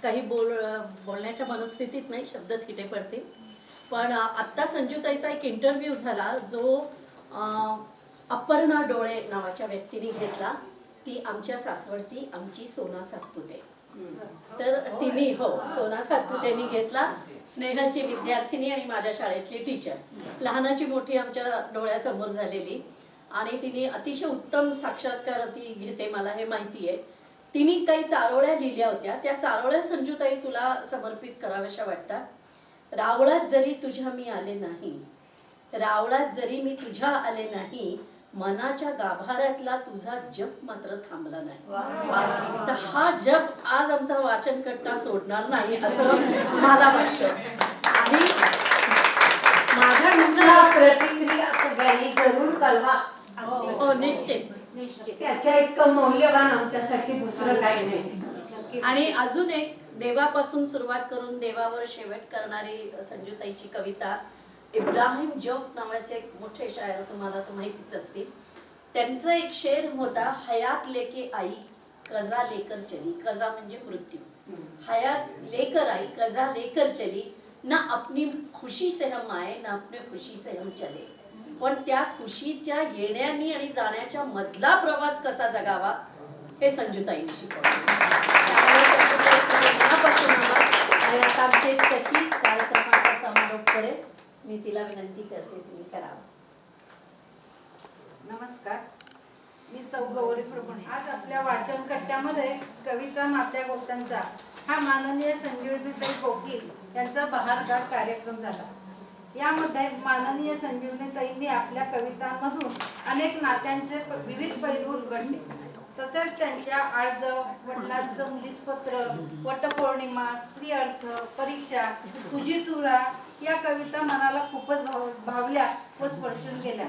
काही बोलण्याच्या मनस्थितीत नाही, शब्द थिटे पडतील. पण आत्ता संजूताईचा एक इंटरव्ह्यू झाला जो अपर्णा डोळे नावाच्या व्यक्तीने घेतला. ती आमच्या सासवडची आमची सोना सातपुते. तर तिने सोना सातपुतेनी घेतला. स्नेहलची विद्यार्थिनी आणि माझ्या शाळेतली टीचर, लहानाची मोठी आमच्या डोळ्यासमोर झालेली. आणि तिने अतिशय उत्तम साक्षात्कार ती घेते, मला हे माहिती आहे. तिने काही चारोळ्या लिहिल्या होत्या. त्या चारोळ्या संजूताई तुला समर्पित कराव्याशा वाटतात. रावळात जरी तुझ्या मी आले नाही, रावळात जरी मी तुझ्या आले नाही, मनाच्या गाभाऱ्यातला तुझा जप मात्र थांबला नाही. तर हा जप आज आमचा वाचन कट्टा सोडणार नाही असं मला वाटतं. आणि माझ्या म्हणणं प्रतिक्रिया सगळ्यांनी जरूर कळवा. हो, निश्चित. त्याच्या इतकं मौल्यवान आमच्यासाठी दुसरं काही नाही. आणि अजून एक देवापासून सुरुवात करून देवावर शेवट करणारी संजूताईची कविता. इब्राहिम जोग नावाचे एक मोठे शायर, तुम्हाला तर माहितीच असतील. त्यांचा एक शेर होता, हयात लेके आई कजा लेकर चली. कजा म्हणजे मृत्यू. हयात लेकर आई कजा लेकर चली, ना अपनी खुशी से हम आए ना अपने खुशी से हम चले. पण त्या खुशीच्या येण्यानी आणि जाण्याच्या मधला प्रवास कसा जगावा हे संजूताईंनी शिकवलं. आणि आता आमचे सखी कार्यक्रमाचा समारोप करेल. मी तिला विनंती करते तुम्ही करावं. नमस्कार, मी सौ गौरी प्रभुणे. आज आपल्या वाचन कट्ट्यामध्ये कविता नात्या गोष्टांचा हा माननीय संजीवनीताई कोकील यांचा बहारदार कार्यक्रम झाला. यामध्ये माननीय संजीवनीताईंनी आपल्या कवितांमधून अनेक नात्यांचे विविध पैलू उलगडले. तसेच त्यांच्या आळजव, वडिलांचं मुलीस पत्र, वटपौर्णिमा, स्त्री अर्थ, परीक्षा, तुझी तुळा या कविता मनाला खूपच भावल्या व स्पर्शून गेल्या.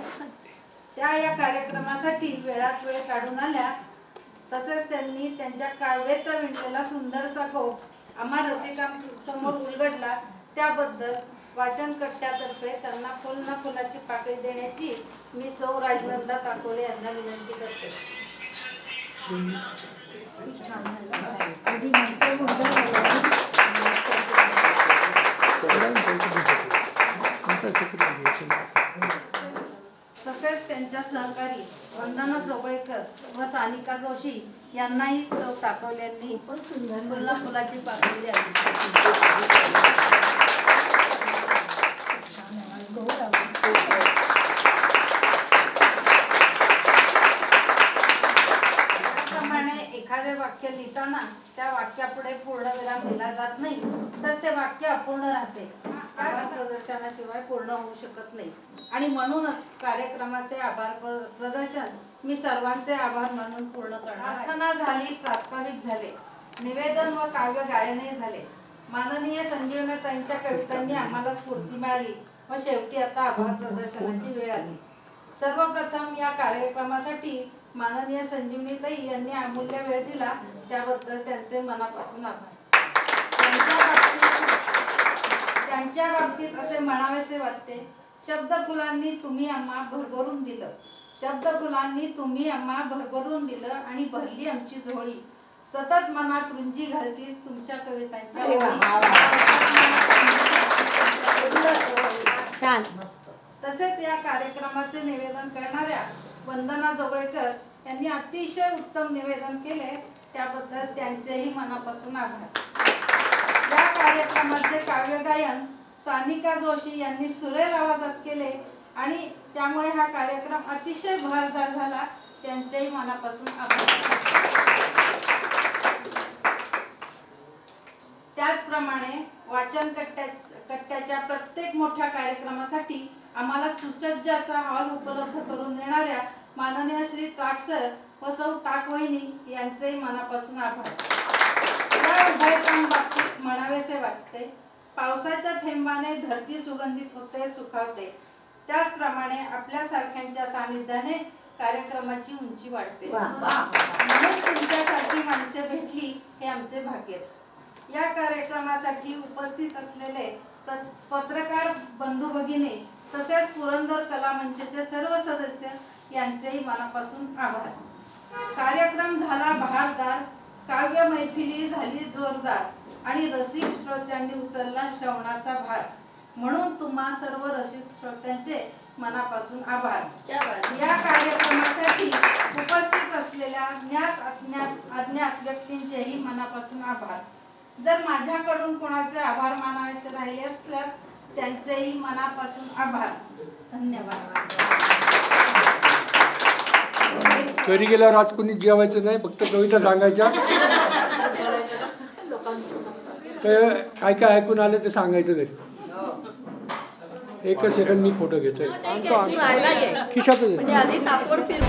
त्या या कार्यक्रमासाठी वेळात वेळ काढून आल्या. तसेच त्यांनी त्यांच्या काव्याचा विणलेला सुंदरसा कोप आम्हा रसिकांसमोर उलगडला. त्याबद्दल वाचन कट्ट्यातर्फे त्यांना फुल ना फुलाची पाकळी देण्याची मी सौ राजनंदा ताकोळे यांना विनंती करते. तसेच त्यांच्या सहकारी वंदना जोगळेकर व सानिका जोशी यांनाही सौ ताकवल्यांनी फुल ना फुलाची पाकळी द्यावी. एखादे वाक्य लिहिताना त्या वाक्यापुढे पूर्णविराम दिला जात नाही, तर ते वाक्य अपूर्ण राहते. आभार प्रदर्शनाशिवाय पूर्ण होऊ शकत नाही. आणि म्हणूनच कार्यक्रमाचे आभार प्रदर्शन मी सर्वांचे आभार मानून पूर्ण करणार. प्रार्थना झाली, प्रास्ताविक झाले, निवेदन व काव्य गायनही झाले. माननीय संजीवनीताईंच्या कवितांनी आम्हाला स्फूर्ती मिळाली व शेवटी आता आभार प्रदर्शनाची वेळ आली. सर्वप्रथम या कार्यक्रमासाठी माननीय संजीवनीताई यांनी अमूल्य वेळ दिला, त्याबद्दल त्यांचे मनापासून आभार. त्यांच्या बाबतीत असे म्हणावेसे वाटते, शब्दफुलांनी तुम्ही आम्हा भरभरून दिलं, शब्दफुलांनी तुम्ही आम्हा भरभरून दिलं आणि भरली आमची झोळी. सतत मनात रुंजी घालतील तुमच्या कवितांच्या छान. तसेच या कार्यक्रमाचे निवेदन करणाऱ्या वंदना जोगळेकर यांनी अतिशय उत्तम निवेदन केले, त्याबद्दल त्यांचेही मनापासून आभार. या कार्यक्रमाचे काव्य गायन सानिका जोशी यांनी सुरेल आवाजात केले आणि त्यामुळे हा कार्यक्रम अतिशय बहारदार झाला. त्यांचेही मनापासून आभार. त्याचप्रमाणे वाचन कट्ट्याच्या प्रत्येक मोठ्या कार्यक्रमासाठी आम्हाला सुसज्ज असा हॉल उपलब्ध करून देणाऱ्या माननीय श्री टाक सर व सौ टाक वहिनी यांचेही मनापासून आभार. या उभयतांबाबतीत म्हणावेसे वाटते, पावसाच्या थेंबाने धरती सुगंधित होते, सुखावते. त्याचप्रमाणे आपल्यासारख्यांच्या सानिध्याने कार्यक्रमाची उंची वाढते. म्हणून तुमच्यासारखी माणसे भेटली हे आमचे भाग्यच. या कार्यक्रमासाठी उपस्थित असलेले पत्रकार बंधू भगिनी तसेच पुरंदर कला मंचचे सर्व सदस्य यांचेही मनापासून आभार. कार्यक्रम झाला बहारदार, काव्य मैफिली झाली जोरदार, आणि रसिक श्रोत्यांनी उचलला श्रवणाचा भार. म्हणून तुम्हा सर्व रसिक श्रोत्यांचे मनापासून आभार. क्या बात. या कार्यक्रमासाठी उपस्थित असलेल्या ज्ञात अज्ञात व्यक्तींचेही मनापासून आभार. जर माझ्याकडून कोणाचे आभार मानायचे राहिले असल्यास त्यांचेही मनापासून आभार. धन्यवाद. घरी गेल्यावर आज कोणी जेवायचं नाही, फक्त कविता सांगायच्या. तर काय काय ऐकून आलं ते सांगायचं घरी. एकच सेकंड मी फोटो घेतोय. राहिला आहे. खिशातच आहे. म्हणजे आधी सासवड फिर